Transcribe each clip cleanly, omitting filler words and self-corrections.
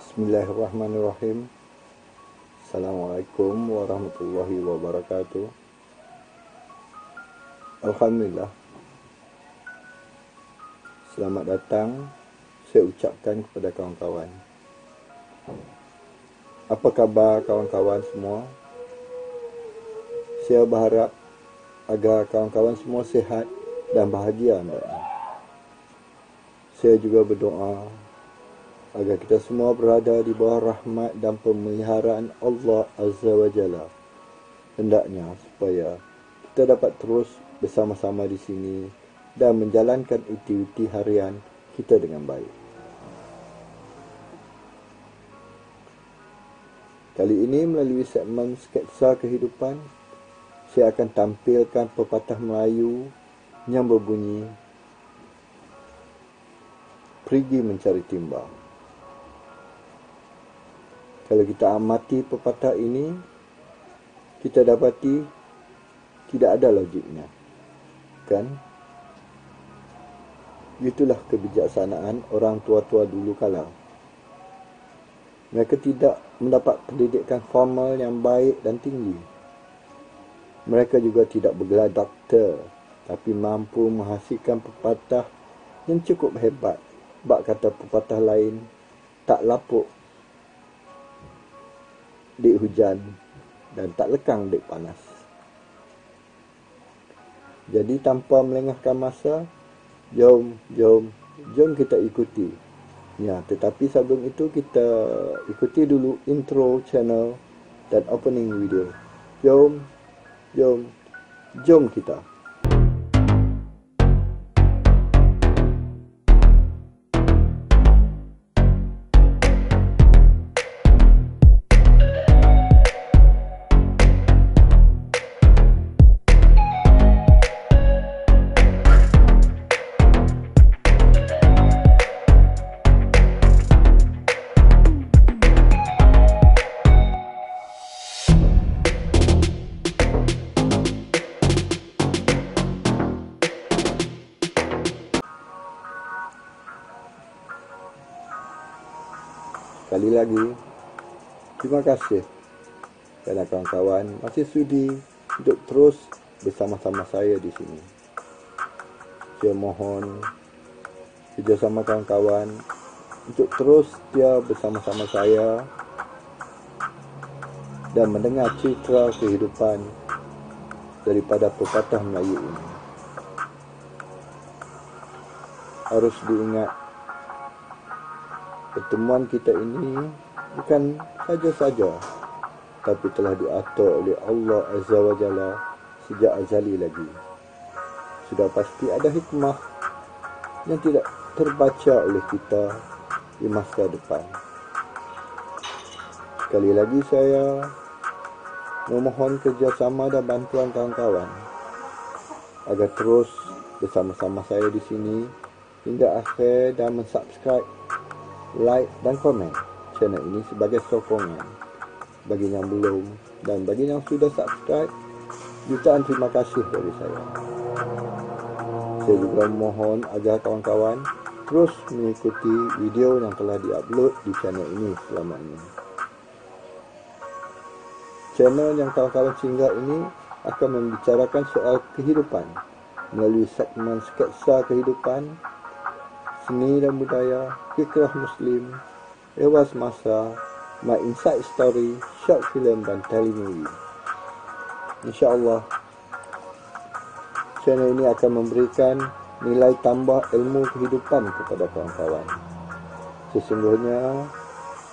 Bismillahirrahmanirrahim. Assalamualaikum warahmatullahi wabarakatuh. Alhamdulillah. Selamat datang saya ucapkan kepada kawan-kawan. Apa khabar kawan-kawan semua? Saya berharap agar kawan-kawan semua sihat dan bahagia hendaknya. Saya juga berdoa agar kita semua berada di bawah rahmat dan pemeliharaan Allah Azza wa Jalla. Hendaknya supaya kita dapat terus bersama-sama di sini dan menjalankan aktiviti harian kita dengan baik. Kali ini melalui segmen sketsa kehidupan, saya akan tampilkan pepatah Melayu yang berbunyi, pergi mencari timba. Kalau kita amati pepatah ini, kita dapati tidak ada logiknya, kan? Itulah kebijaksanaan orang tua-tua dulu kala. Mereka tidak mendapat pendidikan formal yang baik dan tinggi. Mereka juga tidak bergelar doktor, tapi mampu menghasilkan pepatah yang cukup hebat. Bak kata pepatah lain, tak lapuk dik hujan dan tak lekang dik panas. Jadi tanpa melengahkan masa, jom kita ikuti. Ya, tetapi sebelum itu kita ikuti dulu intro channel dan opening video. Jom kita. Sekali lagi, terima kasih kerana kawan-kawan masih sudi untuk terus bersama-sama saya di sini. Saya mohon kerjasama kawan-kawan untuk terus setia bersama-sama saya dan mendengar cerita kehidupan daripada pepatah Melayu ini. Harus diingat, pertemuan kita ini bukan saja-saja, tapi telah diatur oleh Allah Azza wa Jalla sejak azali lagi. Sudah pasti ada hikmah yang tidak terbaca oleh kita di masa depan. Sekali lagi saya memohon kerjasama dan bantuan kawan-kawan agar terus bersama-sama saya di sini hingga akhir dan mensubscribe, like dan komen channel ini sebagai sokongan bagi yang belum, dan bagi yang sudah subscribe, jutaan terima kasih dari saya. Saya juga mohon agar kawan-kawan terus mengikuti video yang telah diupload di channel ini selama ini. Channel yang kawan-kawan singgah ini akan membicarakan soal kehidupan melalui segmen sketsa kehidupan, seni dan budaya, fikrah Muslim, ewas masa, my inside story, short film dan telemovie. InsyaAllah, channel ini akan memberikan nilai tambah ilmu kehidupan kepada kawan-kawan. Sesungguhnya,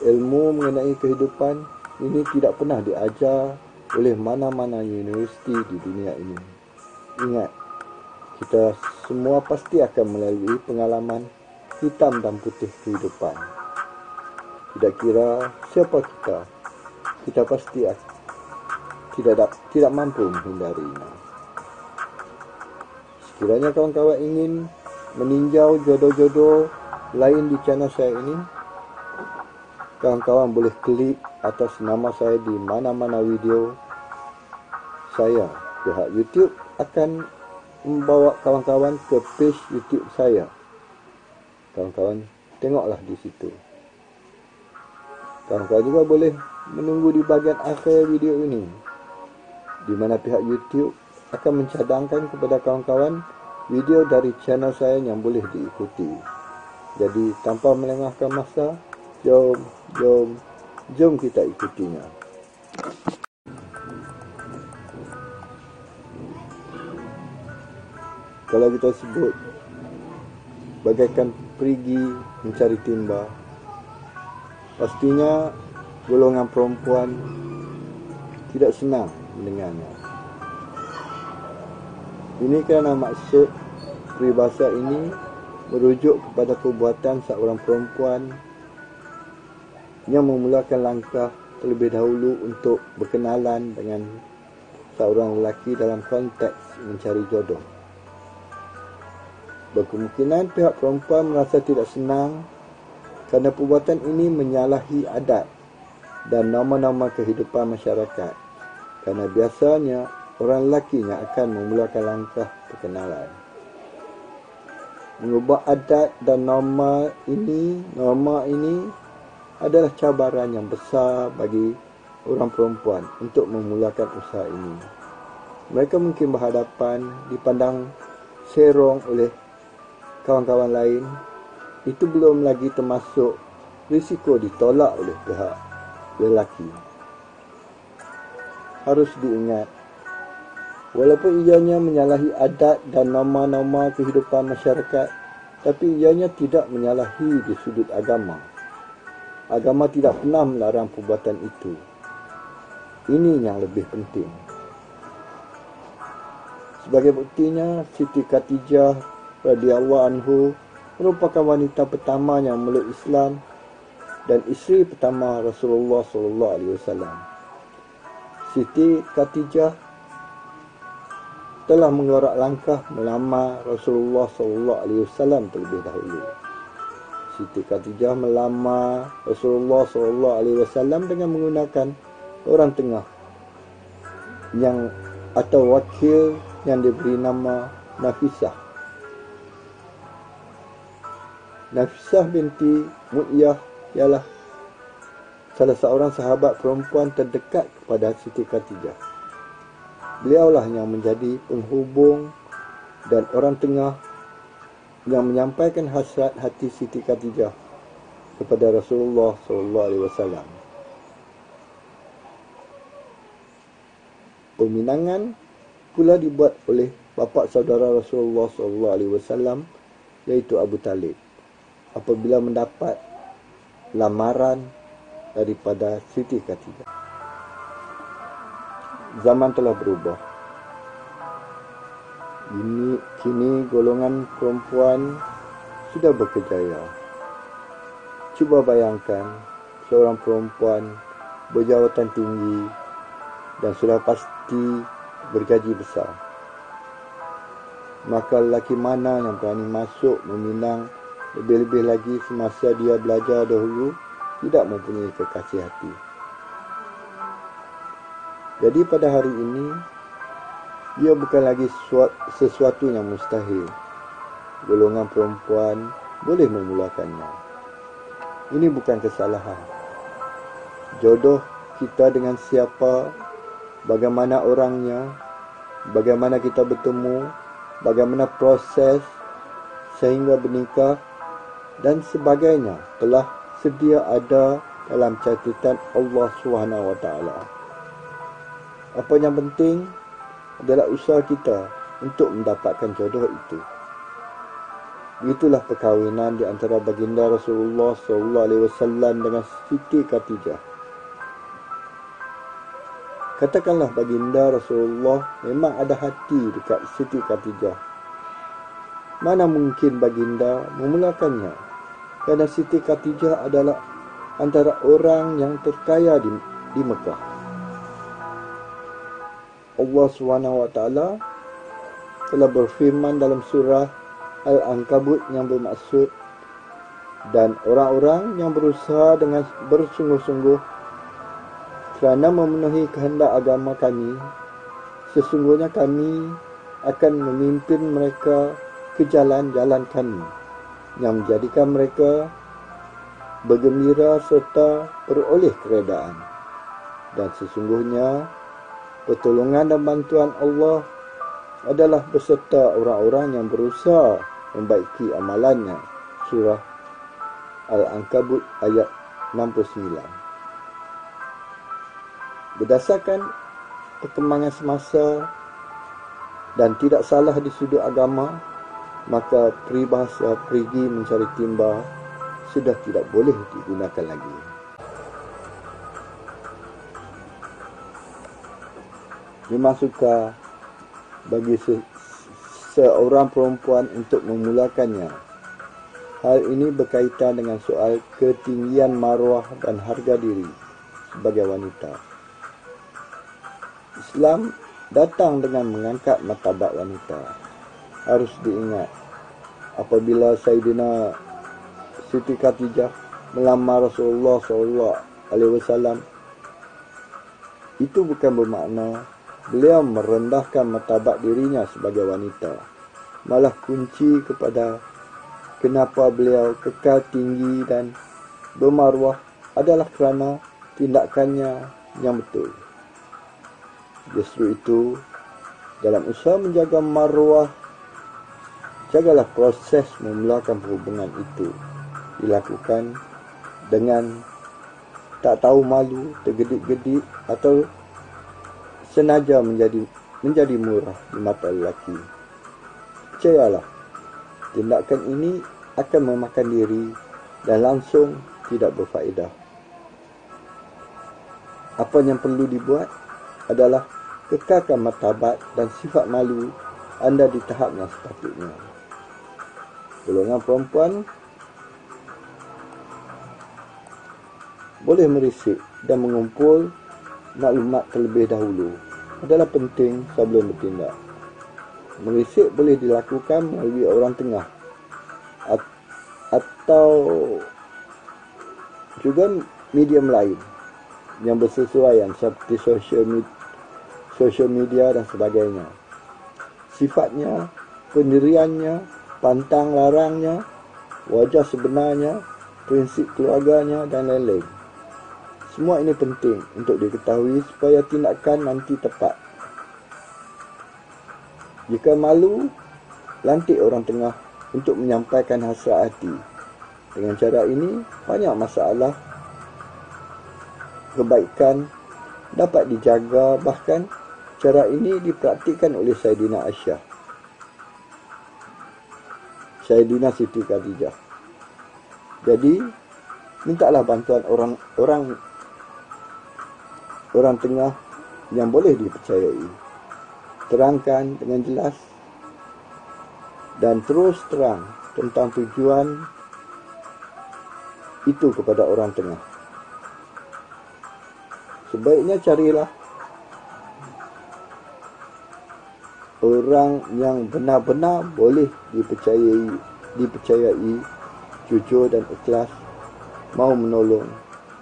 ilmu mengenai kehidupan ini tidak pernah diajar oleh mana-mana universiti di dunia ini. Ingat, kita semua pasti akan melalui pengalaman hitam dan putih kehidupan. Tidak kira siapa kita pasti tidak mampu menghindarinya. Sekiranya kawan-kawan ingin meninjau jodoh-jodoh lain di channel saya ini, kawan-kawan boleh klik atas nama saya di mana-mana video saya. Pihak YouTube akan membawa kawan-kawan ke page YouTube saya. Kawan-kawan tengoklah di situ. Kawan-kawan juga boleh menunggu di bahagian akhir video ini, di mana pihak YouTube akan mencadangkan kepada kawan-kawan video dari channel saya yang boleh diikuti. Jadi tanpa melengahkan masa, jom kita ikutinya. Kalau kita sebut bagaikan perigi mencari timba, pastinya golongan perempuan tidak senang mendengarnya. Ini kerana maksud peribahasa ini merujuk kepada perbuatan seorang perempuan yang memulakan langkah terlebih dahulu untuk berkenalan dengan seorang lelaki dalam konteks mencari jodoh. Berkemungkinan pihak perempuan merasa tidak senang kerana perbuatan ini menyalahi adat dan norma-norma kehidupan masyarakat, kerana biasanya orang lelaki yang akan memulakan langkah perkenalan. Mengubah adat dan norma ini adalah cabaran yang besar bagi orang perempuan untuk memulakan usaha ini. Mereka mungkin berhadapan dipandang serong oleh kawan-kawan lain. Itu belum lagi termasuk risiko ditolak oleh pihak lelaki. Harus diingat, walaupun ianya menyalahi adat dan norma-norma kehidupan masyarakat, tapi ianya tidak menyalahi di sudut agama. Agama tidak pernah melarang perbuatan itu. Ini yang lebih penting. Sebagai buktinya, Siti Khadijah radhiyallahu anhu merupakan wanita pertama yang memeluk Islam dan isteri pertama Rasulullah sallallahu alaihi wasallam. Siti Khadijah telah mengerak langkah melamar Rasulullah sallallahu alaihi wasallam terlebih dahulu. Siti Khadijah melamar Rasulullah sallallahu alaihi wasallam dengan menggunakan orang tengah atau wakil yang diberi nama Nafisah. Nafisah binti Mu'iyah ialah salah seorang sahabat perempuan terdekat kepada Siti Khadijah. Beliaulah yang menjadi penghubung dan orang tengah yang menyampaikan hasrat hati Siti Khadijah kepada Rasulullah SAW. Peminangan pula dibuat oleh bapa saudara Rasulullah SAW, iaitu Abu Talib, apabila mendapat lamaran daripada Siti Khadijah. Zaman telah berubah. Kini golongan perempuan sudah berkejaya. Cuba bayangkan seorang perempuan berjawatan tinggi dan sudah pasti bergaji besar. Maka lelaki mana yang berani masuk meminang, lebih-lebih lagi semasa dia belajar dahulu tidak mempunyai kekasih hati. Jadi pada hari ini, ia bukan lagi sesuatu yang mustahil. Golongan perempuan boleh memulakannya. Ini bukan kesalahan. Jodoh kita dengan siapa, bagaimana orangnya, bagaimana kita bertemu, bagaimana proses sehingga bernikah dan sebagainya telah sedia ada dalam catatan Allah SWT. Apa yang penting adalah usaha kita untuk mendapatkan jodoh itu. Itulah perkahwinan di antara baginda Rasulullah SAW dengan Siti Khadijah. Katakanlah baginda Rasulullah memang ada hati dekat Siti Khadijah. Mana mungkin baginda memulakannya? Kerana Siti Khadijah adalah antara orang yang terkaya di Mekah. Allah SWT telah berfirman dalam surah Al-Ankabut yang bermaksud, dan orang-orang yang berusaha dengan bersungguh-sungguh kerana memenuhi kehendak agama kami, sesungguhnya kami akan memimpin mereka ke jalan-jalan kami yang menjadikan mereka bergembira serta peroleh keredaan. Dan sesungguhnya pertolongan dan bantuan Allah adalah beserta orang-orang yang berusaha membaiki amalannya. Surah Al-Ankabut ayat 69. Berdasarkan perkembangan semasa dan tidak salah di sudut agama, maka peribahasa pergi mencari timba sudah tidak boleh digunakan lagi. Memang sukar bagi seorang perempuan untuk memulakannya. Hal ini berkaitan dengan soal ketinggian maruah dan harga diri sebagai wanita. Islam datang dengan mengangkat martabat wanita. Harus diingat, apabila Sayyidina Siti Khadijah melamar Rasulullah SAW, itu bukan bermakna beliau merendahkan martabat dirinya sebagai wanita. Malah kunci kepada kenapa beliau kekal tinggi dan bermaruah adalah kerana tindakannya yang betul. Justru itu, dalam usaha menjaga maruah, jagalah proses memulakan perhubungan itu dilakukan dengan tak tahu malu, tergedik-gedik atau senaja menjadi murah di mata lelaki. Percayalah, tindakan ini akan memakan diri dan langsung tidak berfaedah. Apa yang perlu dibuat adalah kekalkan martabat dan sifat malu anda di tahap yang sepatutnya. Golongan perempuan boleh merisik dan mengumpul maklumat terlebih dahulu adalah penting sebelum bertindak. Merisik boleh dilakukan melalui orang tengah atau juga medium lain yang bersesuaian seperti social media dan sebagainya. Sifatnya, pendiriannya, pantang larangnya, wajah sebenarnya, prinsip keluarganya dan lain-lain. Semua ini penting untuk diketahui supaya tindakan nanti tepat. Jika malu, lantik orang tengah untuk menyampaikan hasrat hati. Dengan cara ini, banyak masalah kebaikan dapat dijaga, bahkan cara ini dipraktikkan oleh Sayyidina Aisyah, Sayyidina Siti Khadijah. Jadi, mintalah bantuan orang tengah yang boleh dipercayai. Terangkan dengan jelas dan terus terang tentang tujuan itu kepada orang tengah. Sebaiknya carilah orang yang benar-benar boleh dipercayai, jujur dan ikhlas, mau menolong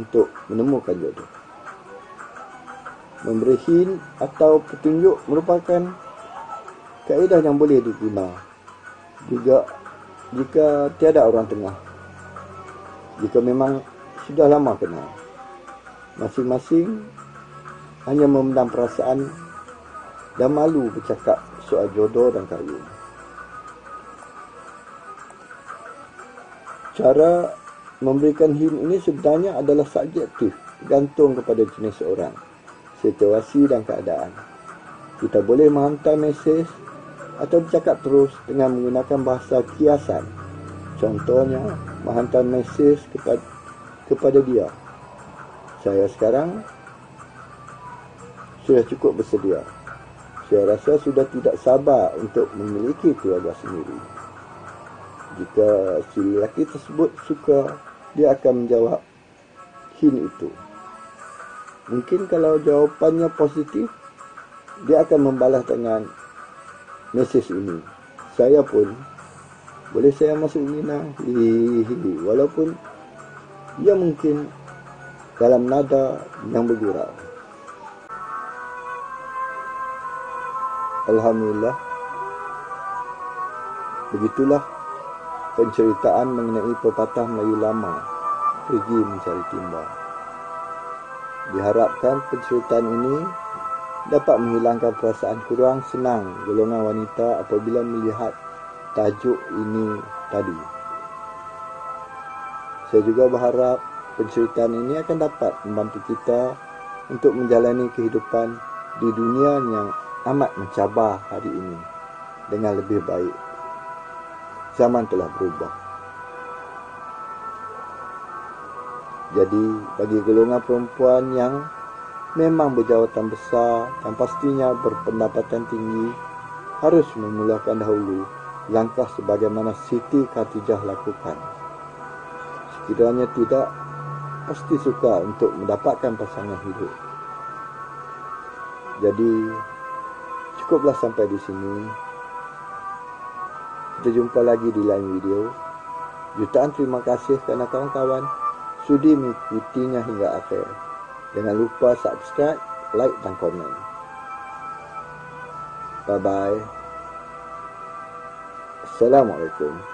untuk menemukan jodoh. Memberi hint atau petunjuk merupakan kaedah yang boleh diguna juga jika tiada orang tengah. Jika memang sudah lama kenal, masing-masing hanya memendam perasaan dan malu bercakap soal jodoh dan kahwin. Cara memberikan hint ini sebenarnya adalah subjektif, bergantung kepada jenis orang, situasi dan keadaan. Kita boleh menghantar mesej atau bercakap terus dengan menggunakan bahasa kiasan. Contohnya, menghantar mesej kepada dia. Saya sekarang sudah cukup bersedia. Saya rasa sudah tidak sabar untuk memiliki keluarga sendiri. Jika si lelaki tersebut suka, dia akan menjawab hint itu. Mungkin kalau jawapannya positif, dia akan membalas dengan mesej ini. Saya pun, boleh saya masuk Mina? Walaupun dia mungkin dalam nada yang bergurau. Alhamdulillah, begitulah penceritaan mengenai pepatah Melayu lama pergi mencari timba. Diharapkan penceritaan ini dapat menghilangkan perasaan kurang senang golongan wanita apabila melihat tajuk ini tadi. Saya juga berharap penceritaan ini akan dapat membantu kita untuk menjalani kehidupan di dunia yang amat mencabar hari ini dengan lebih baik. Zaman telah berubah. Jadi, bagi golongan perempuan yang memang berjawatan besar dan pastinya berpendapatan tinggi, harus memulakan dahulu langkah sebagaimana Siti Khatijah lakukan. Sekiranya tidak, pasti suka untuk mendapatkan pasangan hidup. Jadi, cukuplah sampai di sini. Kita jumpa lagi di lain video. Jutaan terima kasih kerana kawan-kawan sudi mengikutinya hingga akhir. Jangan lupa subscribe, like dan komen. Bye-bye. Assalamualaikum.